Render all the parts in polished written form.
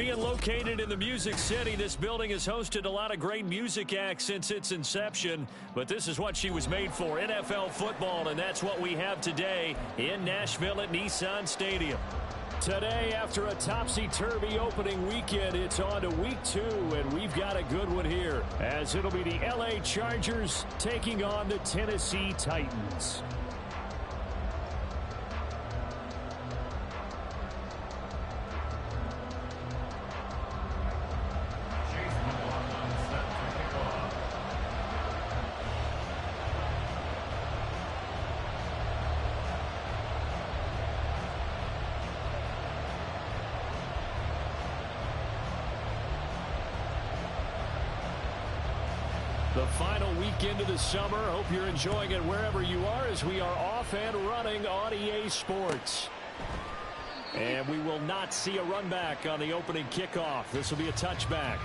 Being located in the Music City, this building has hosted a lot of great music acts since its inception, but this is what she was made for, NFL football, and that's what we have today in Nashville at Nissan Stadium. Today, after a topsy-turvy opening weekend, it's on to week 2, and we've got a good one here, as it'll be the LA Chargers taking on the Tennessee Titans. The final weekend of the summer. Hope you're enjoying it wherever you are as we are off and running on EA Sports. And we will not see a run back on the opening kickoff. This will be a touchback.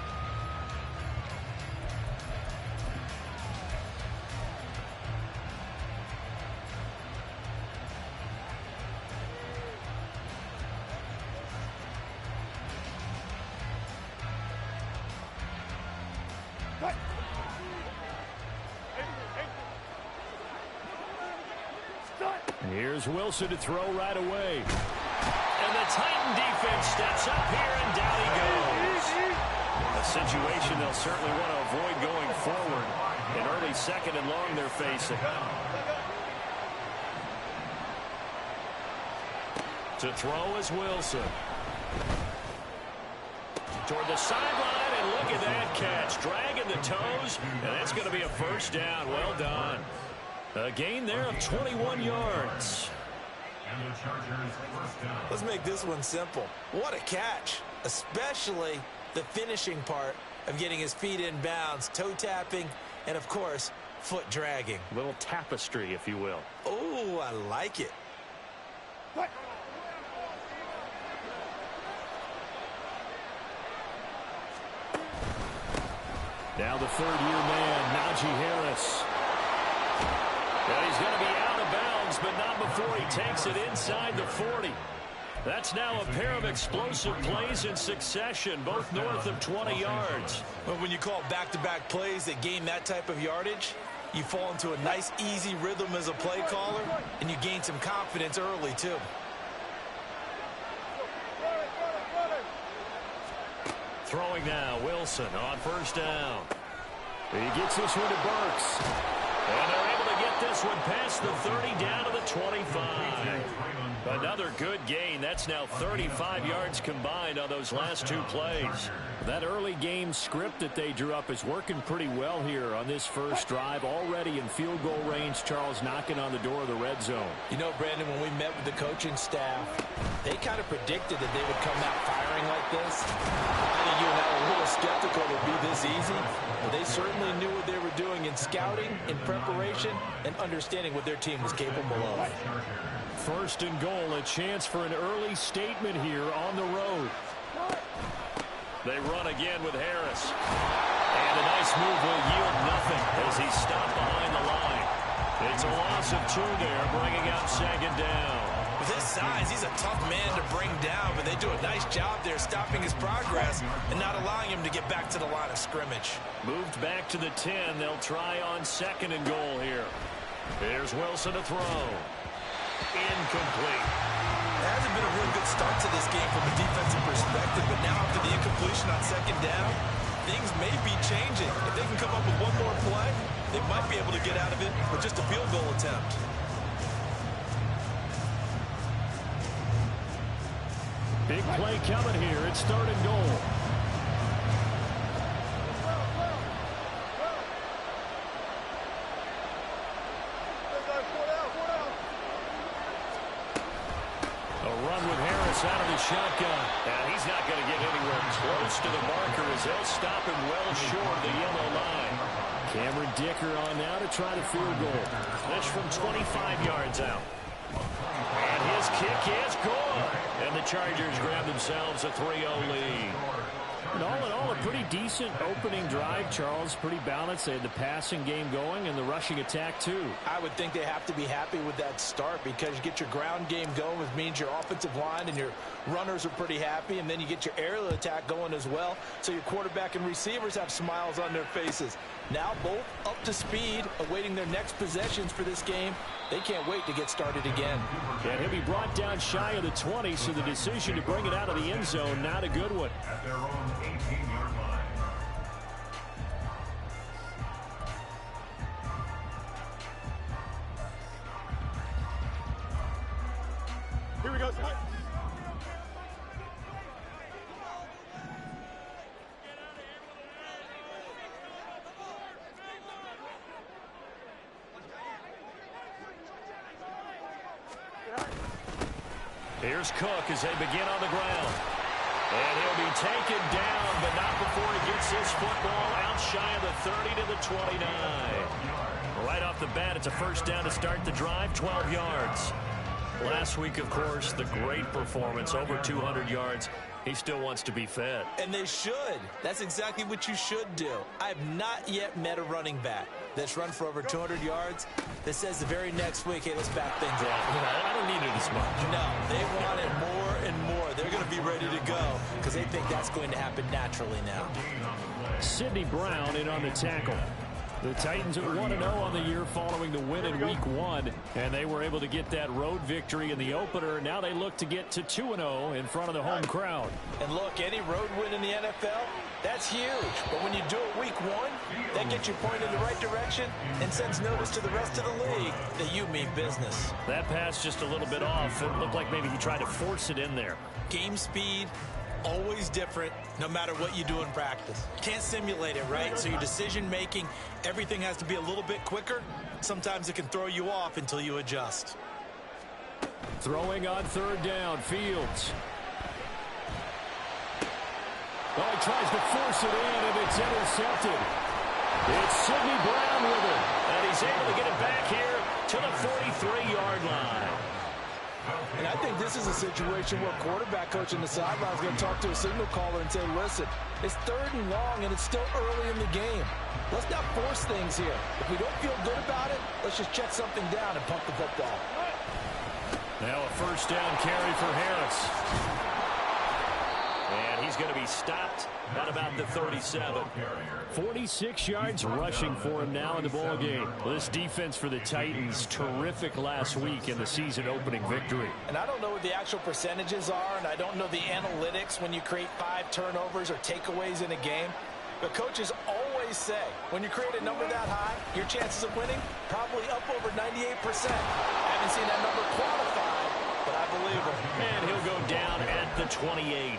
Here's Wilson to throw right away. And the Titan defense steps up here, and down he goes. A situation they'll certainly want to avoid going forward. An early second and long they're facing. To throw is Wilson. Toward the sideline, and look at that catch. Dragging the toes, and that's going to be a first down. Well done. A gain there of 21 yards. And the Chargers first down. Let's make this one simple. What a catch, especially the finishing part of getting his feet in bounds, toe tapping, and of course, foot dragging. A little tapestry, if you will. Oh, I like it. What? Now the third-year man, Najee Harris. Well, he's going to be out of bounds, but not before he takes it inside the 40. That's now a pair of explosive plays in succession, both north of 20 yards. Well, when you call back-to-back plays that gain that type of yardage, you fall into a nice, easy rhythm as a play caller, and you gain some confidence early, too. Throwing now, Wilson on first down. He gets this one to Burks. And they're able to get this one past the 30 down to the 25. Another good gain. That's now 35 yards combined on those last two plays. That early game script that they drew up is working pretty well here on this first drive. Already in field goal range, Charles knocking on the door of the red zone. You know, Brandon, when we met with the coaching staff, they kind of predicted that they would come out firing like this. I think you and I were a little skeptical it would be this easy, but they certainly knew what they were doing in scouting, in preparation, and understanding what their team was capable of. First and goal, a chance for an early statement here on the road. They run again with Harris. And a nice move will yield nothing as he's stopped behind the line. It's a loss of 2 there, bringing up second down. With his size, he's a tough man to bring down, but they do a nice job there stopping his progress and not allowing him to get back to the line of scrimmage. Moved back to the 10. They'll try on second and goal here. Here's Wilson to throw. Incomplete. It hasn't been a real good start to this game from a defensive perspective, but now after the incompletion on second down, things may be changing. If they can come up with one more play, they might be able to get out of it with just a field goal attempt. Big play coming here. It's third and goal. Out of the shotgun. And he's not going to get anywhere close to the marker as they'll stop him well short of the yellow line. Cameron Dicker on now to try the field goal. This from 25 yards out. And his kick is good. And the Chargers grab themselves a 3-0 lead. And all in all, a pretty decent opening drive, Charles. Pretty balanced. They had the passing game going and the rushing attack, too. I would think they have to be happy with that start because you get your ground game going, which means your offensive line and your runners are pretty happy, and then you get your aerial attack going as well, so your quarterback and receivers have smiles on their faces. Now both up to speed, awaiting their next possessions for this game. They can't wait to get started again. And he'll be brought down shy of the 20, so the decision to bring it out of the end zone, not a good one. At their own 18-yard line. Here we go. Here's Cook as they begin on the ground. And he'll be taken down, but not before he gets this football out shy of the 30 to the 29. Right off the bat, it's a first down to start the drive, 12 yards. Last week, of course, the great performance, over 200 yards. He still wants to be fed. And they should. That's exactly what you should do. I have not yet met a running back that's run for over 200 yards that says the very next week, hey, let's back things up. I don't need it as much. No, they want it more and more. They're going to be ready to go because they think that's going to happen naturally now. Sidney Brown in on the tackle. The Titans are 1-0 on the year following the win in Week 1, and they were able to get that road victory in the opener. Now they look to get to 2-0 in front of the home crowd. And look, any road win in the NFL, that's huge. But when you do it Week 1, that gets you pointed in the right direction and sends notice to the rest of the league that you mean business. That pass just a little bit off. It looked like maybe he tried to force it in there. Game speed, always different, no matter what you do in practice. Can't simulate it, right? So your decision making, everything has to be a little bit quicker. Sometimes it can throw you off until you adjust. Throwing on third down, Fields. Oh, he tries to force it in, and it's intercepted. It's Sidney Brown with it, and he's able to get it back here to the 43-yard line. And I think this is a situation where quarterback coach in the sideline is going to talk to a signal caller and say, listen, it's 3rd and long, and it's still early in the game. Let's not force things here. If we don't feel good about it, let's just check something down and pump the football. Now a first down carry for Harris. And he's going to be stopped at about the 37. 46 yards rushing for him now in the ball game. This defense for the Titans, terrific last week in the season-opening victory. And I don't know what the actual percentages are, and I don't know the analytics when you create 5 turnovers or takeaways in a game. But coaches always say, when you create a number that high, your chances of winning probably up over 98%. I haven't seen that number quantified, but I believe him. And he'll go down at the 28.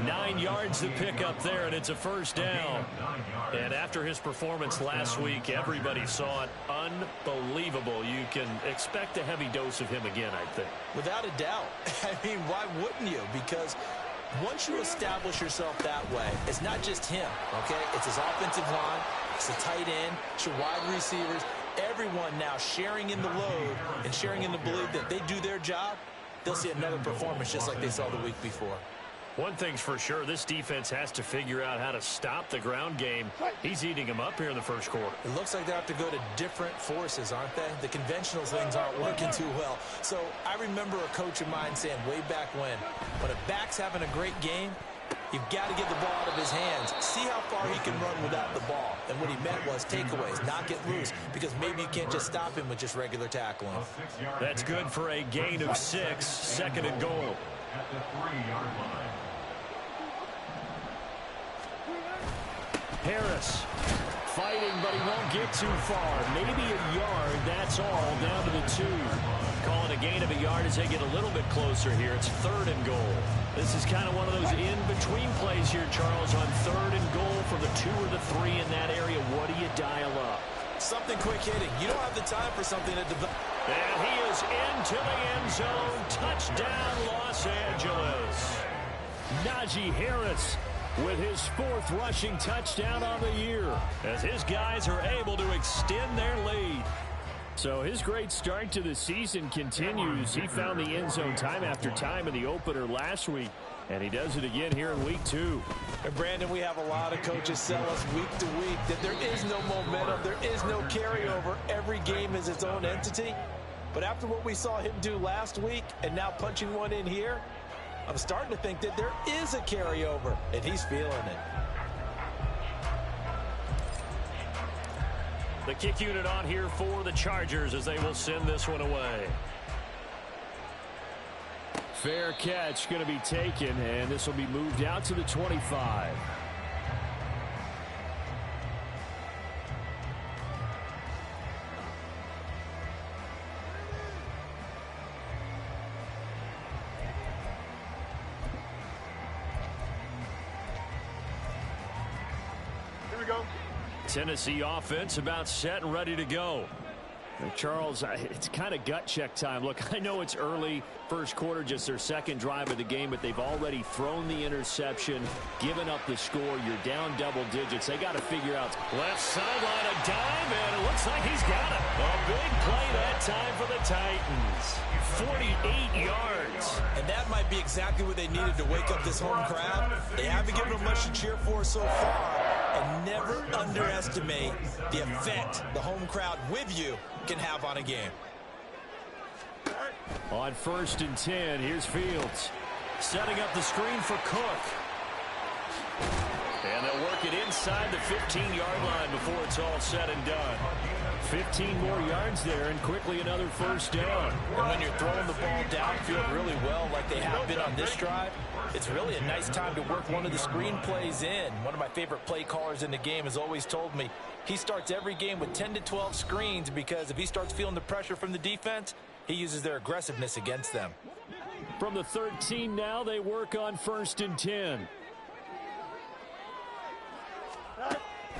9 yards to pick up there, and it's a first down. And after his performance last week, everybody saw it. Unbelievable. You can expect a heavy dose of him again, I think. Without a doubt. I mean, why wouldn't you? Because once you establish yourself that way, it's not just him, okay? It's his offensive line, it's the tight end, it's your wide receivers, everyone now sharing in the load and sharing in the belief that they do their job, they'll see another performance just like they saw the week before. One thing's for sure, this defense has to figure out how to stop the ground game. He's eating them up here in the first quarter. It looks like they have to go to different forces, aren't they? The conventional things aren't working too well. So I remember a coach of mine saying way back when a back's having a great game, you've got to get the ball out of his hands. See how far he can run without the ball. And what he meant was takeaways, not get loose, because maybe you can't just stop him with just regular tackling. That's good for a gain of 6, 2nd and goal. At the 3-yard line. Harris fighting, but he won't get too far. Maybe a yard, that's all, down to the 2. Calling a gain of a yard as they get a little bit closer here. It's 3rd and goal. This is kind of one of those in-between plays here, Charles, on 3rd and goal for the 2 or the 3 in that area. What do you dial up? Something quick hitting. You don't have the time for something to develop. And he is into the end zone. Touchdown, Los Angeles. Najee Harris with his 4th rushing touchdown on the year, as his guys are able to extend their lead. So his great start to the season continues. He found the end zone time after time in the opener last week. And he does it again here in week 2. And Brandon, we have a lot of coaches sell us week to week that there is no momentum, there is no carryover. Every game is its own entity. But after what we saw him do last week and now punching one in here, I'm starting to think that there is a carryover, and he's feeling it. The kick unit on here for the Chargers as they will send this one away. Fair catch going to be taken, and this will be moved out to the 25. Here we go. Tennessee offense about set and ready to go. Now, Charles, it's kind of gut check time. Look, I know it's early, first quarter, just their second drive of the game, but they've already thrown the interception, given up the score. You're down double digits. They got to figure out. Left sideline, a dive, and it looks like he's got it. A big play that time for the Titans. 48 yards. And that might be exactly what they needed to wake up this home crowd. They haven't given them much to cheer for so far. And never underestimate the effect the home crowd with you can have on a game. On 1st and 10, here's Fields. Setting up the screen for Cook. And they'll work it inside the 15-yard line before it's all said and done. 15 more yards there, and quickly another first down. And when you're throwing the ball downfield really well like they have been on this drive, it's really a nice time to work one of the screen plays in. One of my favorite play callers in the game has always told me he starts every game with 10 to 12 screens because if he starts feeling the pressure from the defense, he uses their aggressiveness against them. From the 13 now, they work on 1st and 10.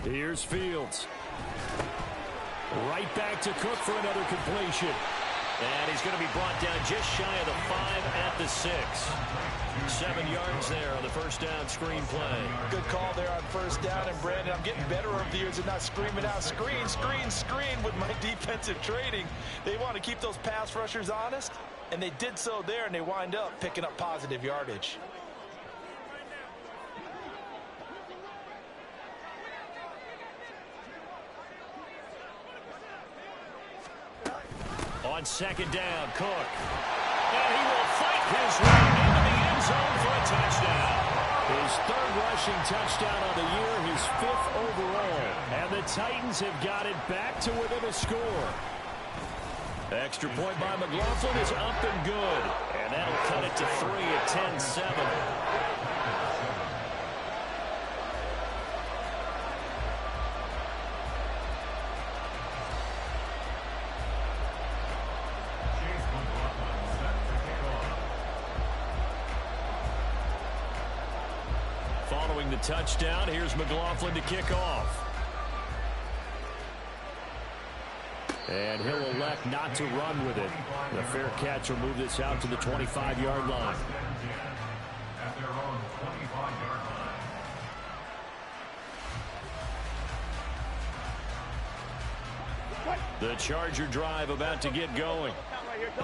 Here's Fields. Right back to Cook for another completion. And he's going to be brought down just shy of the 5 at the 6. 7 yards there on the first down screen play. Good call there on first down. And Brandon, I'm getting better over the years and not screaming out screen, screen, screen with my defensive training. They want to keep those pass rushers honest, and they did so there, and they wind up picking up positive yardage. On 2nd down, Cook. And he will fight his way into the end zone for a touchdown. His 3rd rushing touchdown of the year, his 5th overall. And the Titans have got it back to within a score. Extra point by McLaughlin is up and good. And that'll cut it to 3 at 10-7. Following the touchdown, here's McLaughlin to kick off. And he'll elect not to run with it. The fair catch will move this out to the 25-yard line. At their own 25-yard line. The Charger drive about to get going.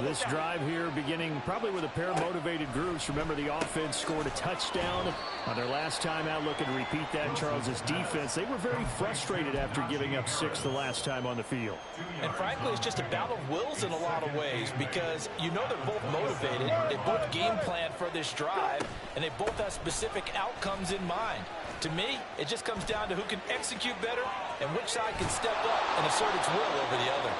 This drive here beginning probably with a pair of motivated groups. Remember, the offense scored a touchdown on their last time out. Looking to repeat that. Charles's defense, they were very frustrated after giving up 6 the last time on the field. And frankly, it's just a battle of wills in a lot of ways because you know they're both motivated. They both game plan for this drive, and they both have specific outcomes in mind. To me, it just comes down to who can execute better and which side can step up and assert its will over the other.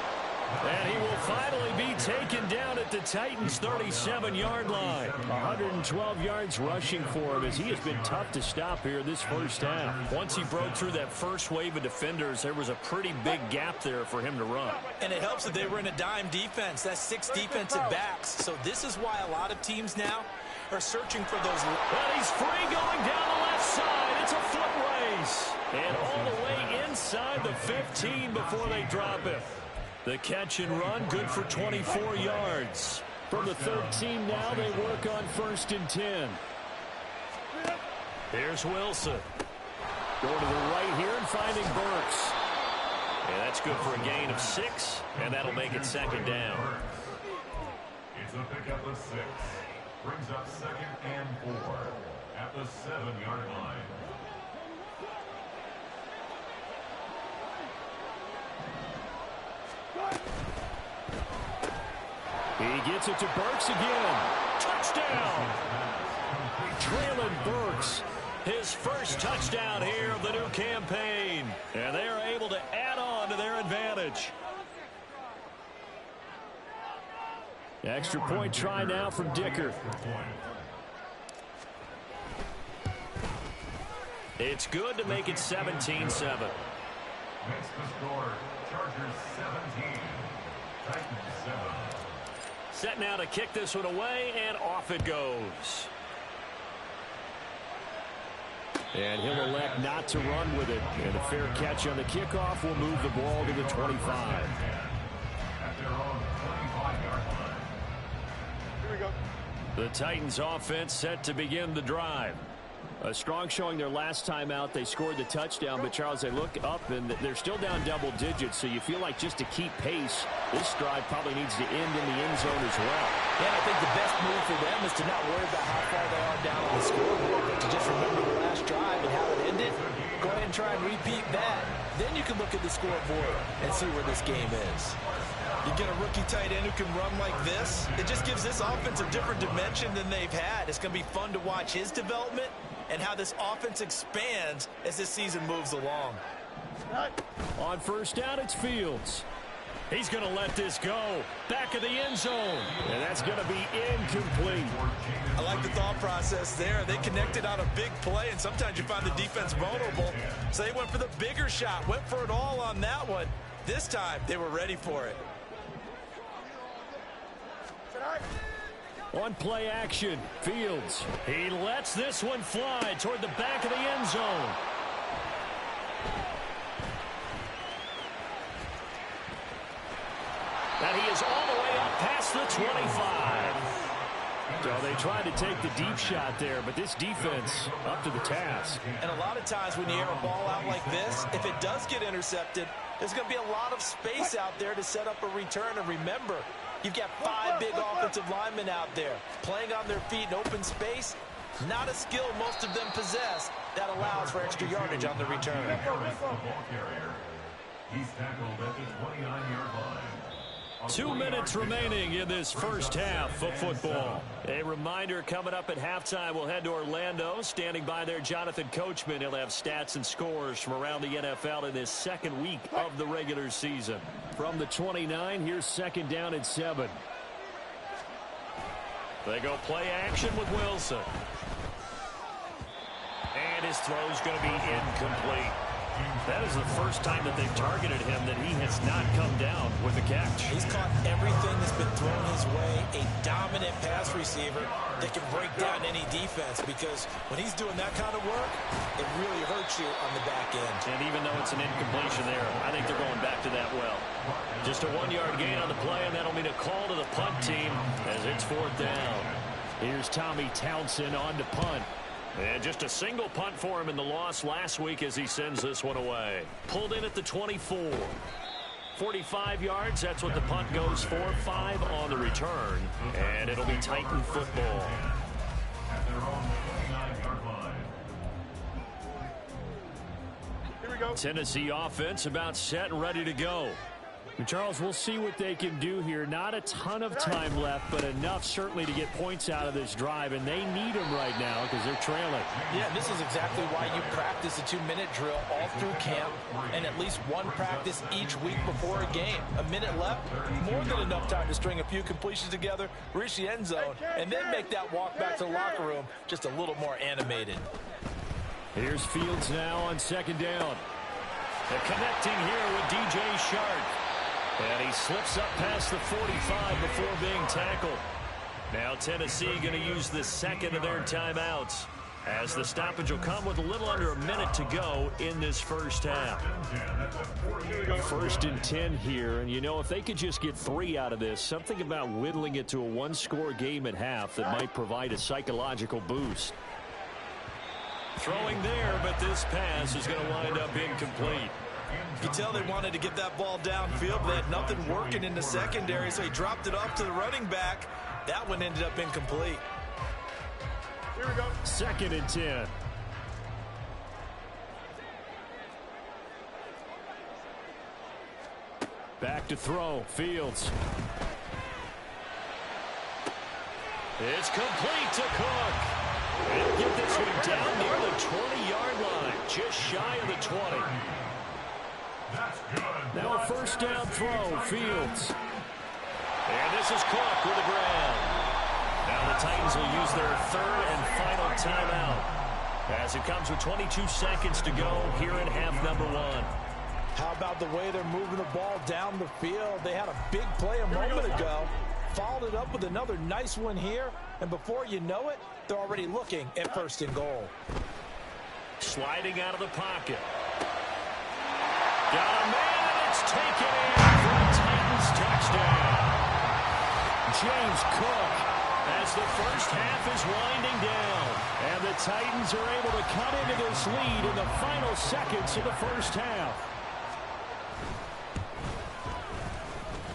And he will finally be taken down at the Titans' 37-yard line. 112 yards rushing for him as he has been tough to stop here this first half. Once he broke through that first wave of defenders, there was a pretty big gap there for him to run. And it helps that they were in a dime defense. That's 6 defensive backs. So this is why a lot of teams now are searching for those. Well, he's free going down the left side. It's a foot race. And all the way inside the 15 before they drop him. The catch and run, good for 24 yards. From the 13 now, they work on 1st and 10. Here's Wilson. Going to the right here and finding Burks. And that's good for a gain of 6, and that'll make it 2nd down. It's a pickup of 6. brings up 2nd and 4 at the 7-yard line. He gets it to Burks again. Touchdown! Traylon Burks, his first touchdown here of the new campaign. And they are able to add on to their advantage. Extra point try now from Dicker. It's good to make it 17-7. Makes the score Chargers 17, Titans 7. Set now to kick this one away, and off it goes. And he'll elect not to run with it. And a fair catch on the kickoff will move the ball to the 25. At their own 25-yard line. Here we go. The Titans offense set to begin the drive. A strong showing their last time out. They scored the touchdown, but Charles, they look up and they're still down double digits, so you feel like just to keep pace, this drive probably needs to end in the end zone as well. Yeah, I think the best move for them is to not worry about how far they are down on the scoreboard, but to just remember the last drive and how it ended. Go ahead and try and repeat that. Then you can look at the scoreboard and see where this game is. You get a rookie tight end who can run like this, it just gives this offense a different dimension than they've had. It's going to be fun to watch his development and how this offense expands as this season moves along. On first down, it's Fields. He's going to let this go. Back of the end zone. And that's going to be incomplete. I like the thought process there. They connected on a big play, and sometimes you find the defense vulnerable. So they went for the bigger shot, went for it all on that one. This time, they were ready for it. On play action, Fields. He lets this one fly toward the back of the end zone. And he is all the way up past the 25. So they tried to take the deep shot there, but this defense up to the task. And a lot of times when you air a ball out like this, if it does get intercepted, there's going to be a lot of space out there to set up a return. And remember, you've got 5 big offensive linemen out there playing on their feet in open space. Not a skill most of them possess that allows for extra yardage on the return. The ball carrier. He's tackled at the 29-yard line. 2 minutes remaining in this first half of football. A reminder, coming up at halftime, we'll head to Orlando. Standing by there, Jonathan Coachman. He'll have stats and scores from around the NFL in this second week of the regular season. From the 29, here's second down and 7. They go play action with Wilson. And his throw's going to be incomplete. That is the first time that they've targeted him that he has not come down with a catch. He's caught everything that's been thrown his way. A dominant pass receiver that can break down any defense, because when he's doing that kind of work, it really hurts you on the back end. And even though it's an incompletion there, I think they're going back to that well. Just a 1-yard gain on the play, and that'll mean a call to the punt team as it's fourth down. Here's Tommy Townsend on to punt. And just a single punt for him in the loss last week as he sends this one away. Pulled in at the 24. 45 yards, that's what the punt goes for. 5 on the return. And it'll be Titan football. At their own 29-yard line. Here we go. Tennessee offense about set and ready to go. And Charles, we'll see what they can do here. Not a ton of time left, but enough certainly to get points out of this drive, and they need them right now because they're trailing. Yeah, this is exactly why you practice a 2-minute drill all through camp and at least one practice each week before a game. A minute left, more than enough time to string a few completions together, reach the end zone, and then make that walk back to the locker room just a little more animated. Here's Fields now on second down. They're connecting here with DJ Shark. And he slips up past the 45 before being tackled. Now Tennessee going to use the second of their timeouts, as the stoppage will come with a little under a minute to go in this first half. First and 10 here, and you know, if they could just get 3 out of this, something about whittling it to a 1-score game at half that might provide a psychological boost. Throwing there, but this pass is going to wind up incomplete. You can tell they wanted to get that ball downfield. They had nothing working in the secondary, so he dropped it off to the running back. That one ended up incomplete. Here we go. 2nd and 10. Back to throw. Fields. It's complete to Cook. He'll get this one down near the 20-yard line. Just shy of the 20. Now a first down throw. Fields. And this is Cook with the ground. Now the Titans will use their 3rd and final timeout as it comes with 22 seconds to go here in half number 1. How about the way they're moving the ball down the field? They had a big play a moment ago, followed it up with another nice one here, and before you know it, they're already looking at 1st and goal. Sliding out of the pocket. Got a man, and it's taken in for a Titans touchdown. James Cook as the first half is winding down. And the Titans are able to cut into this lead in the final seconds of the first half.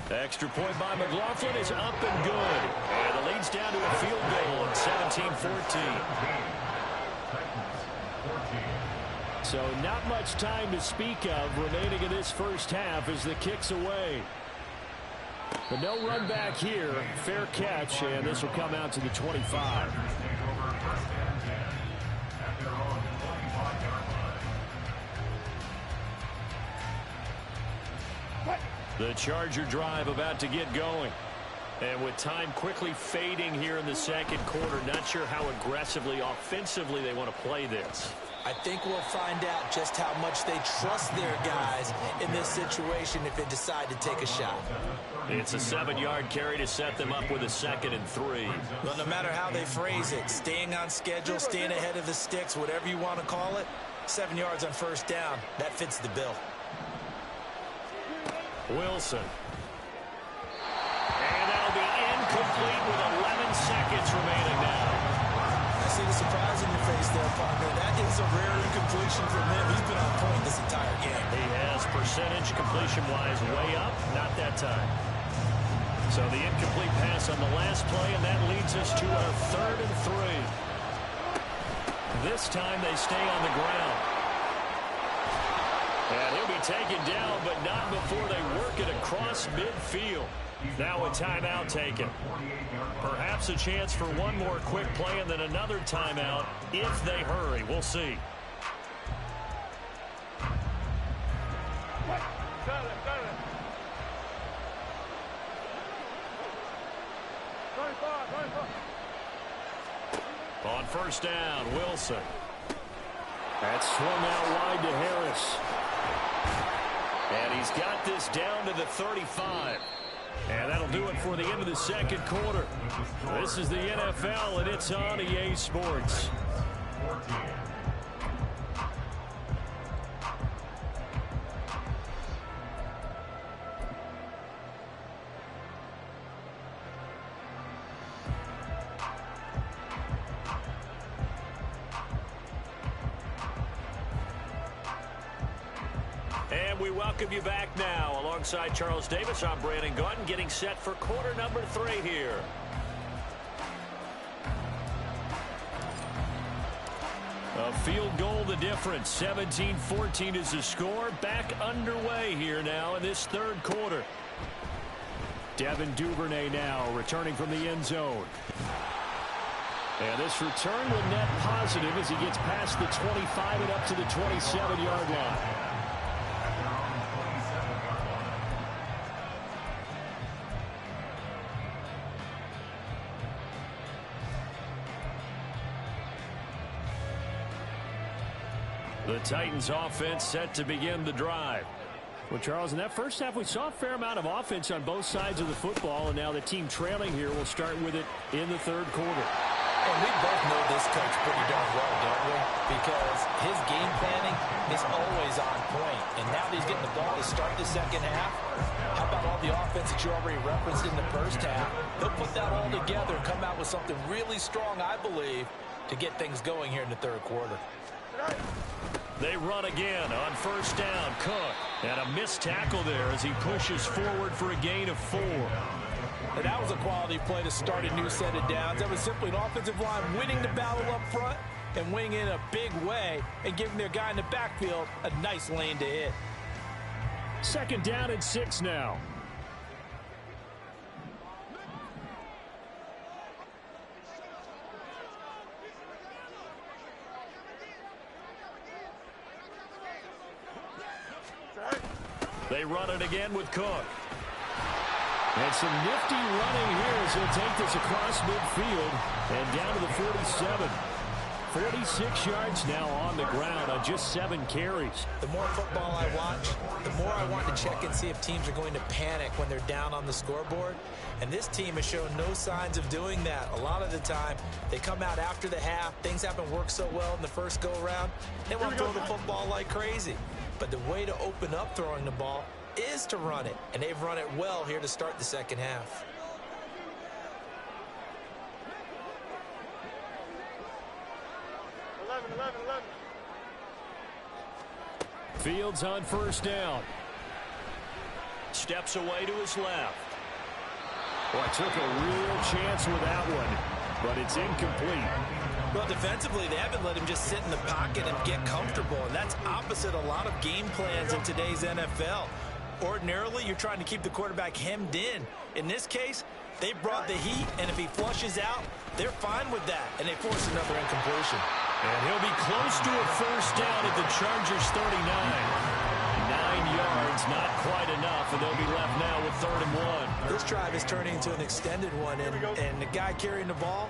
The extra point by McLaughlin is up and good. And the lead's down to a field goal at 17-14. So not much time to speak of remaining in this first half as the kick's away. But no run back here. Fair catch, and this will come out to the 25. The Charger drive about to get going. And with time quickly fading here in the second quarter, not sure how aggressively, offensively they want to play this. I think we'll find out just how much they trust their guys in this situation if they decide to take a shot. It's a 7-yard carry to set them up with a 2nd and 3. Well, no matter how they phrase it, staying on schedule, staying ahead of the sticks, whatever you want to call it, 7 yards on first down, that fits the bill. Wilson. And that'll be incomplete with 11 seconds remaining now. I see the surprise in your face there, partner. That is a rare incompletion from him. He's been on point this entire game. He has percentage completion-wise way up, not that time. So the incomplete pass on the last play, and that leads us to our 3rd and 3. This time they stay on the ground. And he'll be taken down, but not before they work it across midfield. Now a timeout taken. Perhaps a chance for one more quick play and then another timeout if they hurry. We'll see. On first down, Wilson. That's swung out wide to Harris. And he's got this down to the 35. And that'll do it for the end of the second quarter. This is the NFL, and it's on EA Sports. And we welcome you back now. Alongside Charles Davis, I'm Brandon Gaudin, getting set for quarter number 3 here. A field goal the difference. 17-14 is the score. Back underway here now in this third quarter. Devin Duvernay now returning from the end zone. And this return will net positive as he gets past the 25 and up to the 27-yard line. The Titans offense set to begin the drive. Well, Charles, in that first half, we saw a fair amount of offense on both sides of the football, and now the team trailing here will start with it in the third quarter. And we both know this coach pretty darn well, don't we? Because his game planning is always on point. And now that he's getting the ball to start the second half, how about all the offense that you already referenced in the first half? They'll put that all together and come out with something really strong, I believe, to get things going here in the third quarter. They run again on first down. Cook. And a missed tackle there as he pushes forward for a gain of 4. And that was a quality play to start a new set of downs. That was simply an offensive line winning the battle up front and winning in a big way and giving their guy in the backfield a nice lane to hit. 2nd down and 6 now. They run it again with Cook. And some nifty running here as he'll take this across midfield and down to the 47. 46 yards now on the ground on just 7 carries. The more football I watch, the more I want to check and see if teams are going to panic when they're down on the scoreboard. And this team has shown no signs of doing that. A lot of the time, they come out after the half. Things haven't worked so well in the first go-around. They want to throw the football like crazy. But the way to open up throwing the ball is to run it. And they've run it well here to start the second half. Fields on 1st down. Steps away to his left. Boy, took a real chance with that one, but it's incomplete. Well, defensively, they haven't let him just sit in the pocket and get comfortable, and that's opposite a lot of game plans in today's NFL. Ordinarily, you're trying to keep the quarterback hemmed in. In this case, they brought the heat, and if he flushes out, they're fine with that, and they force another incompletion. And he'll be close to a 1st down at the Chargers' 39. 9 yards, not quite enough, and they'll be left now with 3rd and 1. This drive is turning into an extended one, and the guy carrying the ball,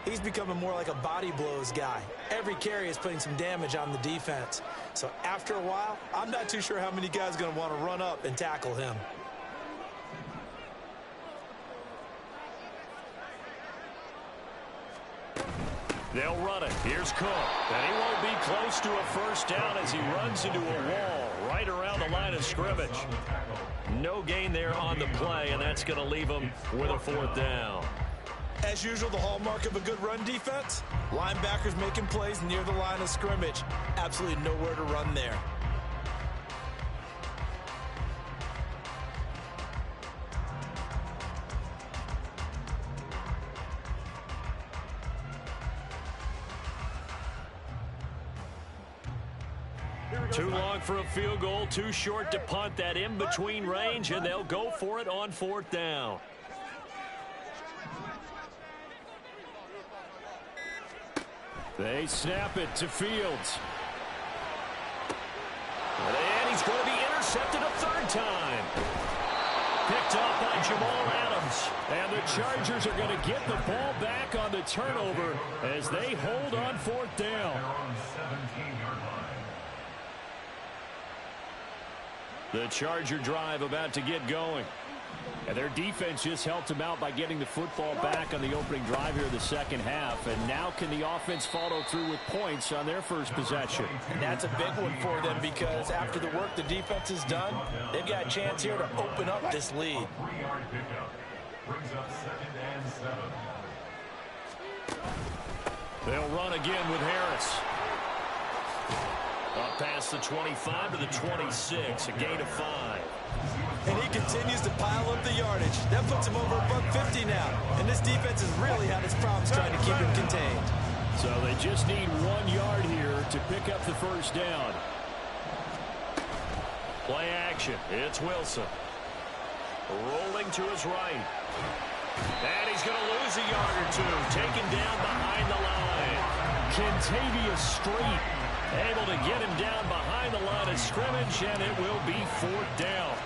he's becoming more like a body blows guy. Every carry is putting some damage on the defense. So after a while, I'm not too sure how many guys are going to want to run up and tackle him. They'll run it. Here's Cook. And he won't be close to a 1st down as he runs into a wall right around the line of scrimmage. No gain there on the play, and that's going to leave him with a 4th down. As usual, the hallmark of a good run defense, linebackers making plays near the line of scrimmage. Absolutely nowhere to run there. Too long for a field goal, too short to punt. That in-between range, and they'll go for it on 4th down. They snap it to Fields. And he's going to be intercepted a 3rd time. Picked up by Jamal Adams. And the Chargers are going to get the ball back on the turnover as they hold on 4th down. The Charger drive about to get going. And their defense just helped them out by getting the football back on the opening drive here in the 2nd half. And now can the offense follow through with points on their first possession? And that's a big one for them because after the work the defense has done, they've got a chance here to open up this lead. They'll run again with Harris. Up past the 25 to the 26, a gain of 5. And he continues to pile up the yardage. That puts him over $150 now. And this defense has really had its problems trying to keep him contained. So they just need 1 yard here to pick up the 1st down. Play action. It's Wilson. Rolling to his right. And he's going to lose a yard or 2. Taken down behind the line. Kentavious Street able to get him down behind the line of scrimmage, and it will be 4th down.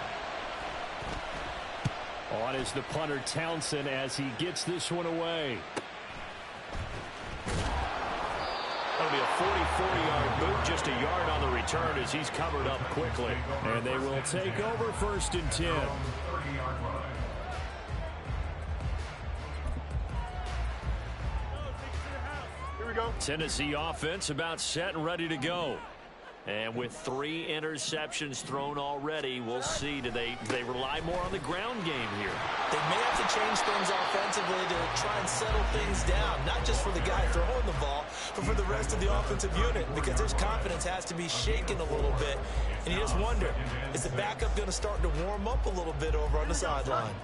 On is the punter Townsend as he gets this one away. That'll be a 44-yard boot, just a yard on the return as he's covered up quickly. And they will take over 1st and 10. Here we go. Tennessee offense about set and ready to go. And with 3 interceptions thrown already, we'll see. Do they rely more on the ground game here? They may have to change things offensively to try and settle things down, not just for the guy throwing the ball, but for the rest of the offensive unit, because their confidence has to be shaken a little bit. And you just wonder, is the backup going to start to warm up a little bit over on the sideline?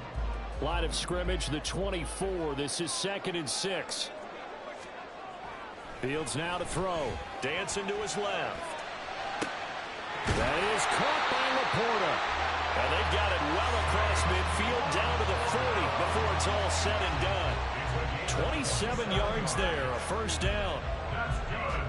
Line of scrimmage, the 24. This is 2nd and 6. Fields now to throw. Dancing to his left. That is caught by Laporta. And they've got it well across midfield down to the 40 before it's all said and done. 27 yards there, a first down.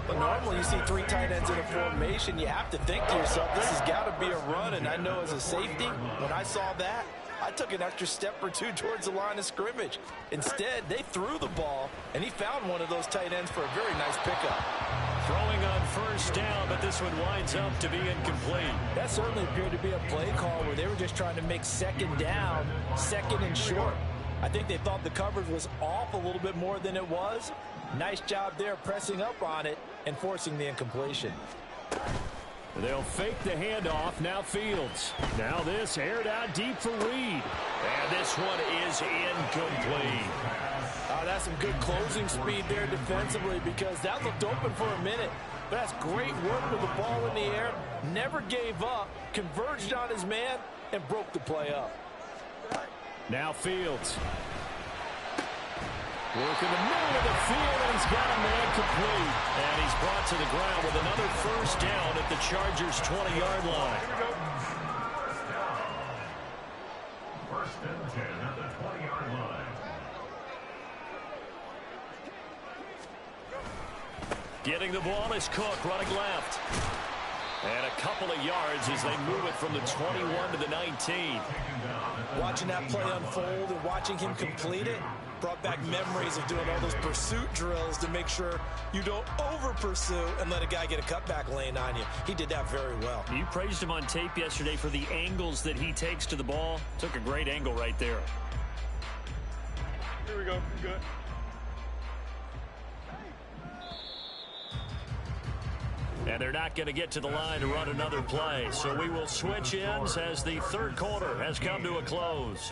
But normally you see 3 tight ends in a formation. You have to think to yourself, this has got to be a run. And I know as a safety, when I saw that, I took an extra step or two towards the line of scrimmage. Instead, they threw the ball, and he found one of those tight ends for a very nice pickup. Throwing on first down, but this one winds up to be incomplete. That certainly appeared to be a play call where they were just trying to make second down, second and short. I think they thought the coverage was off a little bit more than it was. Nice job there pressing up on it and forcing the incompletion. They'll fake the handoff. Now Fields. Now this aired out deep for Reed. And this one is incomplete. That's some good closing speed there defensively because that looked open for a minute. But that's great work with the ball in the air. Never gave up, converged on his man, and broke the play up. Now Fields. Work in the middle of the field, and he's got a man complete. And he's brought to the ground with another first down at the Chargers' 20-yard line. First and 10 at the 20-yard line. Getting the ball is Cook running left. And a couple of yards as they move it from the 21 to the 19. Watching that play unfold and watching him complete it brought back memories of doing all those pursuit drills to make sure you don't over-pursue and let a guy get a cutback lane on you. He did that very well. You praised him on tape yesterday for the angles that he takes to the ball. Took a great angle right there. Here we go. Good. And they're not going to get to the line to run another play. So we will switch ends as the third quarter has come to a close.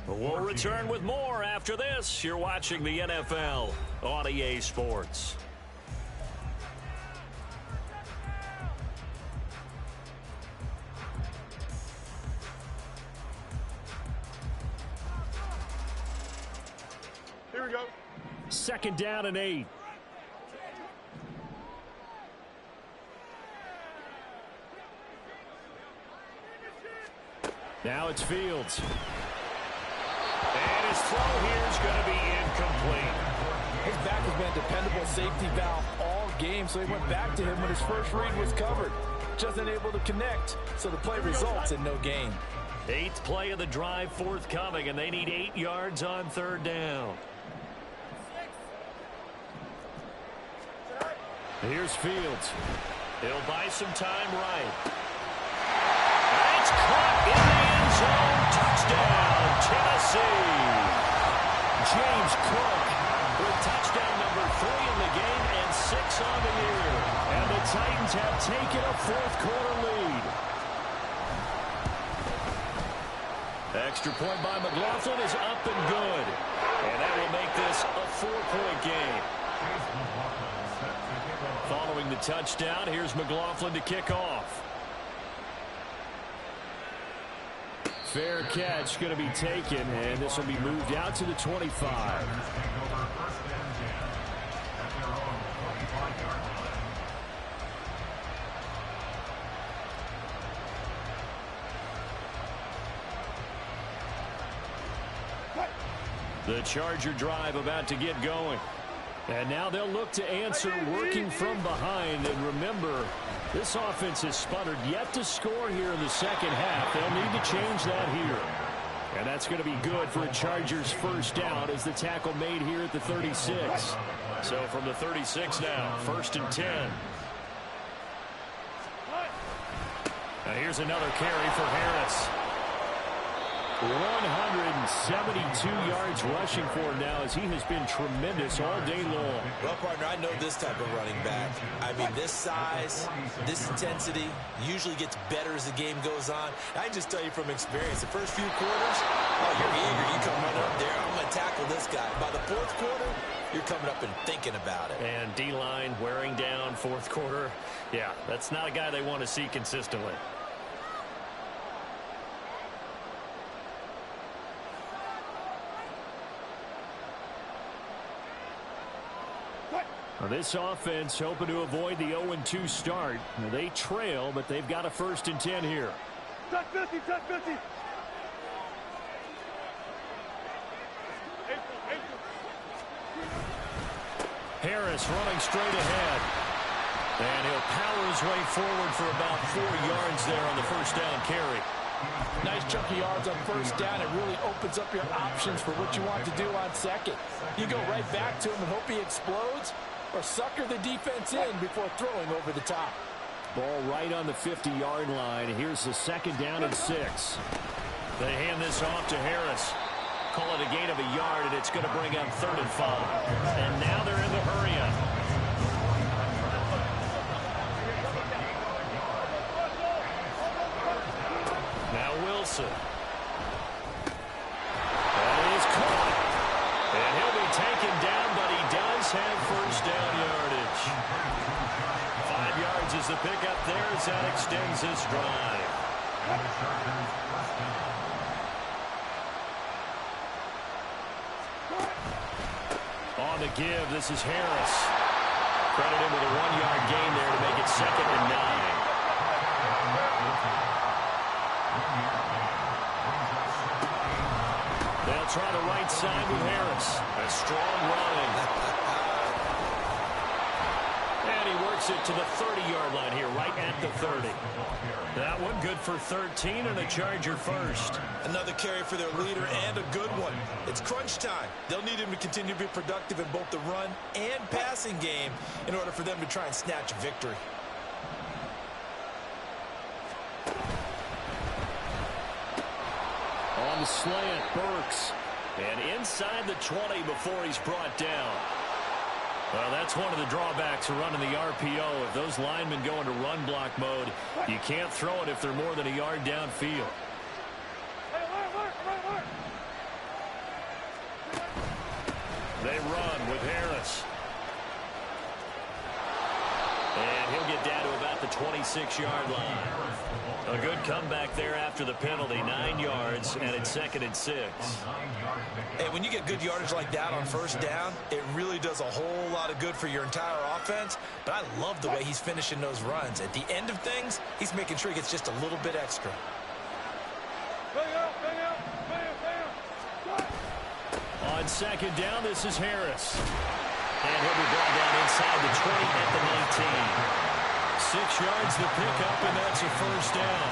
We'll return with more after this. You're watching the NFL on EA Sports. Here we go. 2nd down and 8. Now it's Fields. And his throw here is going to be incomplete. His back has been a dependable safety valve all game, so he went back to him when his first read was covered. Just unable to connect, so the play results in no gain. 8th play of the drive forthcoming, and they need 8 yards on 3rd down. Here's Fields. He'll buy some time right. It's caught in the end zone. Touchdown, Tennessee. James Cook with touchdown number 3 in the game and 6 on the year. And the Titans have taken a 4th quarter lead. Extra point by McLaughlin is up and good. And that will make this a 4-point game. Following the touchdown, here's McLaughlin to kick off. Fair catch going to be taken, and this will be moved out to the 25. The Charger drive about to get going. And now they'll look to answer working from behind. And remember, this offense has sputtered yet to score here in the second half. They'll need to change that here. And that's going to be good for a Chargers first down as the tackle made here at the 36. So from the 36 now, 1st and 10. Now here's another carry for Harris. 172 yards rushing for him now as he has been tremendous all day long. Well, partner, I know this type of running back. I mean, this size, this intensity usually gets better as the game goes on. I can just tell you from experience, the first few quarters, oh, you're eager. You come running up there. I'm going to tackle this guy. By the 4th quarter, you're coming up and thinking about it. And D-line wearing down 4th quarter. Yeah, that's not a guy they want to see consistently. Well, this offense hoping to avoid the 0-2 start. They trail, but they've got a 1st and 10 here. Touch 50, touch 50. Harris running straight ahead. And he'll power his way forward for about 4 yards there on the 1st down carry. Nice chunky yards on 1st down. It really opens up your options for what you want to do on 2nd. You go right back to him and hope he explodes, or sucker the defense in before throwing over the top. Ball right on the 50-yard line. Here's the 2nd down and 6. They hand this off to Harris. Call it a gain of a yard, and it's going to bring up 3rd and 5. And now they're in the hurry-up. Now Wilson. That is caught. And he'll be taken down, but he does have 1st down yardage. 5 yards is the pickup there as that extends this drive. On the give, this is Harris. Credit him with a 1-yard gain there to make it 2nd and 9. They'll try the right side with Harris. A strong run. And he works it to the 30-yard line here, right at the 30. That one good for 13 and a Charger 1st. Another carry for their leader and a good one. It's crunch time. They'll need him to continue to be productive in both the run and passing game in order for them to try and snatch a victory. On the slant, Burks. And inside the 20 before he's brought down. Well, that's one of the drawbacks of running the RPO. If those linemen go into run block mode, you can't throw it if they're more than a yard downfield. They run with Harris. And he'll get down to about the 26-yard line. A good comeback there after the penalty. 9 yards, and it's 2nd and 6. Hey, when you get good yardage like that on 1st down, it really does a whole lot of good for your entire offense. But I love the way he's finishing those runs. At the end of things, he's making sure he gets just a little bit extra. On 2nd down, this is Harris. And he'll be brought down inside the 20 at the 19. 6 yards the pickup, and that's a 1st down.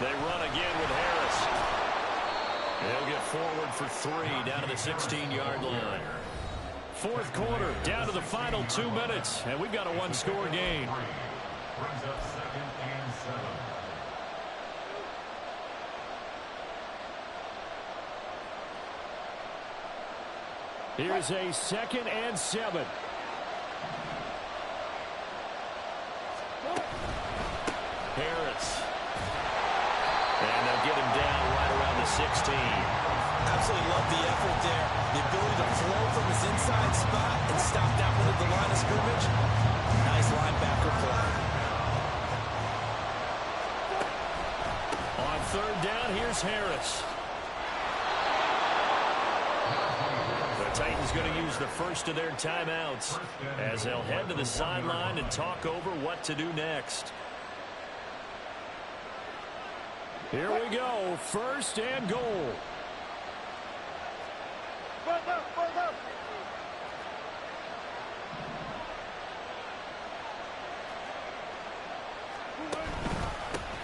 They run again with Harris. They'll get forward for 3 down to the 16-yard line. 4th quarter, down to the final 2 minutes, and we've got a 1-score game. Brings up 2nd and 7. Here's a 2nd and 7. Harris. And they'll get him down right around the 16. Absolutely love the effort there. The ability to flow from his inside spot and stop down at the line of scrimmage. Nice linebacker play. On 3rd down, here's Harris. The Titans going to use the first of their timeouts as they'll head to the sideline and talk over what to do next. Here we go, 1st and goal.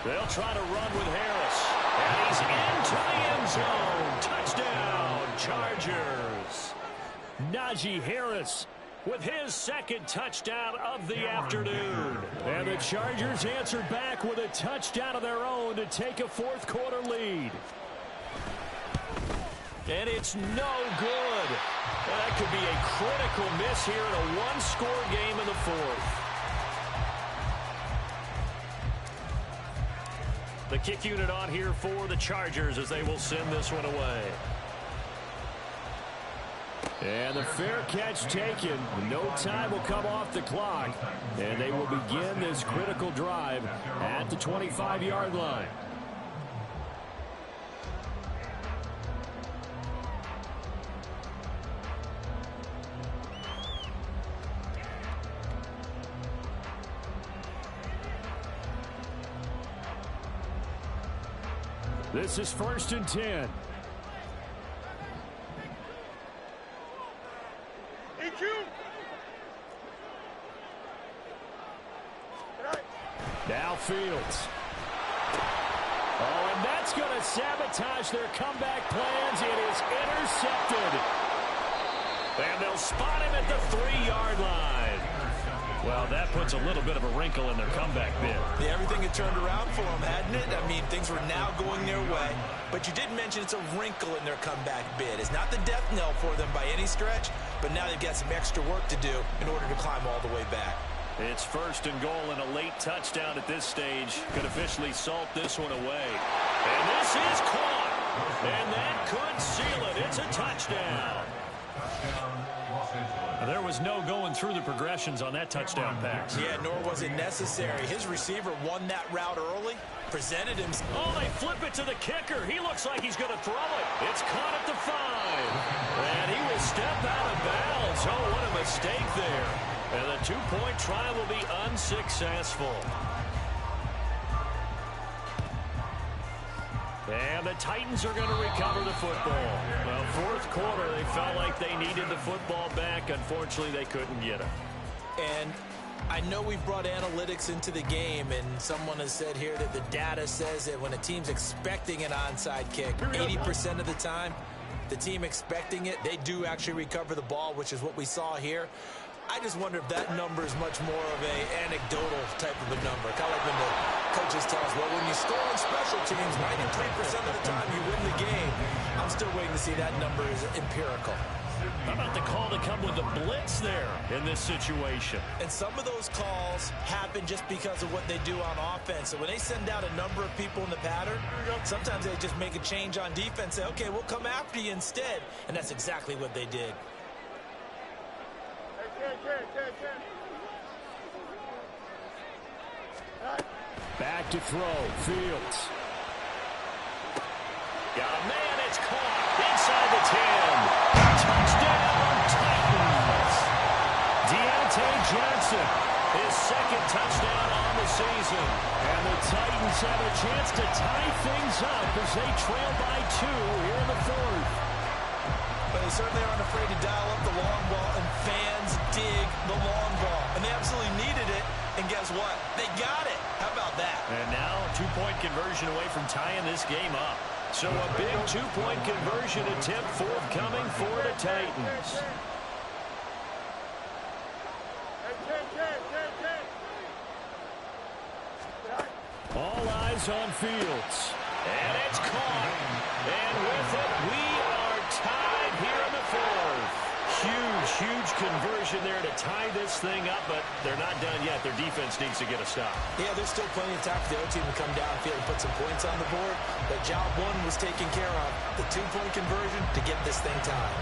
They'll try to run with Harris. And he's into the end zone. Touchdown, Chargers. Najee Harris with his 2nd touchdown of the afternoon. And the Chargers answered back with a touchdown of their own to take a 4th quarter lead. And it's no good. That could be a critical miss here in a 1-score game in the 4th. The kick unit on here for the Chargers as they will send this one away. And the fair catch taken. No time will come off the clock. And they will begin this critical drive at the 25-yard line. This is 1st and 10. Now Fields. Oh, and that's going to sabotage their comeback plans. It is intercepted. And they'll spot him at the 3-yard line. Well, that puts a little bit of a wrinkle in their comeback bid. Yeah, everything had turned around for them, hadn't it? I mean, things were now going their way. But you did mention it's a wrinkle in their comeback bid. It's not the death knell for them by any stretch, but now they've got some extra work to do in order to climb all the way back. It's 1st and goal and a late touchdown at this stage. Could officially salt this one away. And this is caught. And that could seal it. It's a touchdown. There was no going through the progressions on that touchdown pass. Yeah, nor was it necessary. His receiver won that route early, presented him. Oh, they flip it to the kicker. He looks like he's going to throw it. It's caught at the 5. And he will step out of bounds. Oh, what a mistake there. And the 2-point try will be unsuccessful. And the Titans are going to recover the football. Well, 4th quarter, they felt like they needed the football back. Unfortunately, they couldn't get it. And I know we've brought analytics into the game, and someone has said here that the data says that when a team's expecting an onside kick, 80% of the time, the team expecting it, they do actually recover the ball, which is what we saw here. I just wonder if that number is much more of an anecdotal type of a number. Kind of like when the coaches tell us, well, when you score on special teams, 93% of the time you win the game. I'm still waiting to see that number is empirical. How about the call to come with the blitz there in this situation? And some of those calls happen just because of what they do on offense. So when they send out a number of people in the pattern, sometimes they just make a change on defense, say, okay, we'll come after you instead. And that's exactly what they did. Back to throw. Fields. Got a man. It's caught inside the 10. Touchdown, Titans. Deontay Johnson, his 2nd touchdown on the season. And the Titans have a chance to tie things up as they trail by 2 here in the 4th. But they certainly aren't afraid to dial up the long ball, and fans dig the long ball. And they absolutely needed it, and guess what? They got it. How about that? And now a 2-point conversion away from tying this game up. So a big 2-point conversion attempt forthcoming for the Titans. All eyes on Fields. And it's caught. And with it, we are tied here in the 4th. Huge conversion there to tie this thing up, but they're not done yet. Their defense needs to get a stop. Yeah, there's still plenty of time for the other team to come downfield and put some points on the board. But job 1 was taken care of. The 2-point conversion to get this thing tied.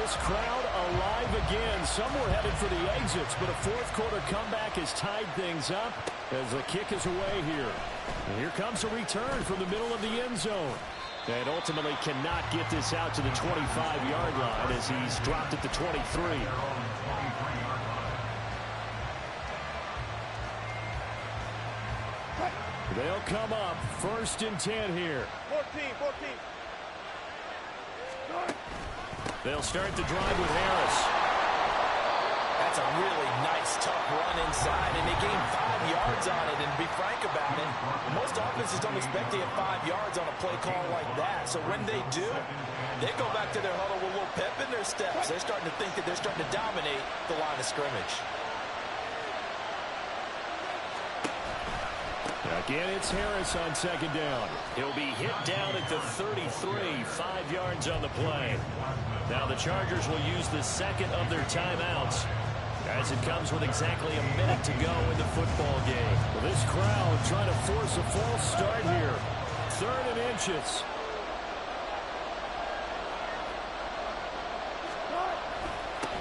This crowd alive again. Some were headed for the exits, but a 4th quarter comeback has tied things up as the kick is away here. And here comes a return from the middle of the end zone. And ultimately cannot get this out to the 25-yard line as he's dropped at the 23. They'll come up 1st and 10 here. 14. They'll start the drive with Harris. That's a really nice, tough run inside, and they gained 5 yards on it. And to be frank about it, most offenses don't expect to get 5 yards on a play call like that. So when they do, they go back to their huddle with a little pep in their steps. They're starting to think that they're starting to dominate the line of scrimmage. Again, it's Harris on 2nd down. He'll be hit down at the 33, 5 yards on the play. Now the Chargers will use the 2nd of their timeouts as it comes with exactly a minute to go in the football game. Well, this crowd trying to force a false start here. 3rd and inches.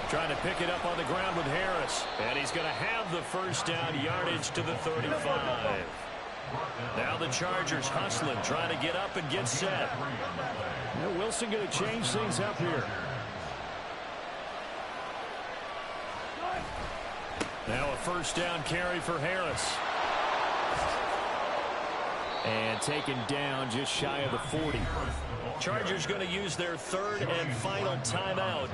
Trying to pick it up on the ground with Harris. And he's going to have the 1st down, yardage to the 35. Now the Chargers hustling, trying to get up and get set. Now Wilson going to change things up here. Now a first down carry for Harris. And taken down just shy of the 40. Chargers going to use their third and final timeout.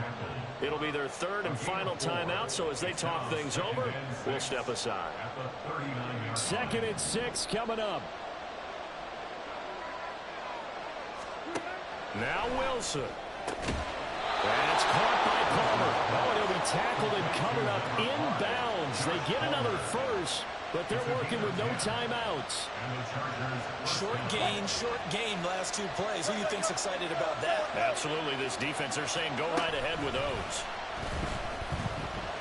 It'll be their third and final timeout, so as they talk things over, we'll step aside. 2nd and 6 coming up. Now Wilson. That's caught by Palmer. Oh, and he'll be tackled and covered up inbounds. They get another first, but they're working with no timeouts. Short gain last 2 plays. Who do you think's excited about that? Absolutely, this defense, they're saying go right ahead with those.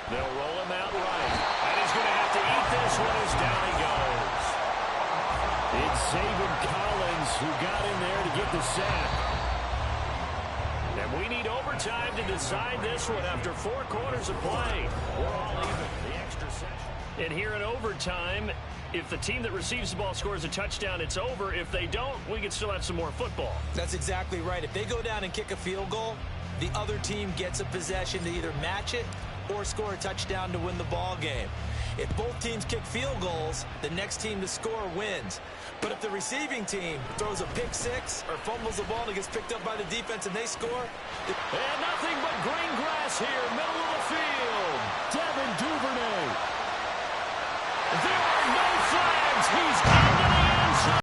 They'll roll him out right. And he's going to have to eat this one as down he goes. It's Zaven Collins who got in there to get the sack. And we need overtime to decide this one after 4 quarters of play. We're all even. The extra session. And here in overtime, if the team that receives the ball scores a touchdown, it's over. If they don't, we can still have some more football. That's exactly right. If they go down and kick a field goal, the other team gets a possession to either match it or score a touchdown to win the ball game. If both teams kick field goals, the next team to score wins. But if the receiving team throws a pick six or fumbles the ball and it gets picked up by the defense and they score. And nothing but green grass here, middle of the field. Devin Duvernay. There are no flags. He's out.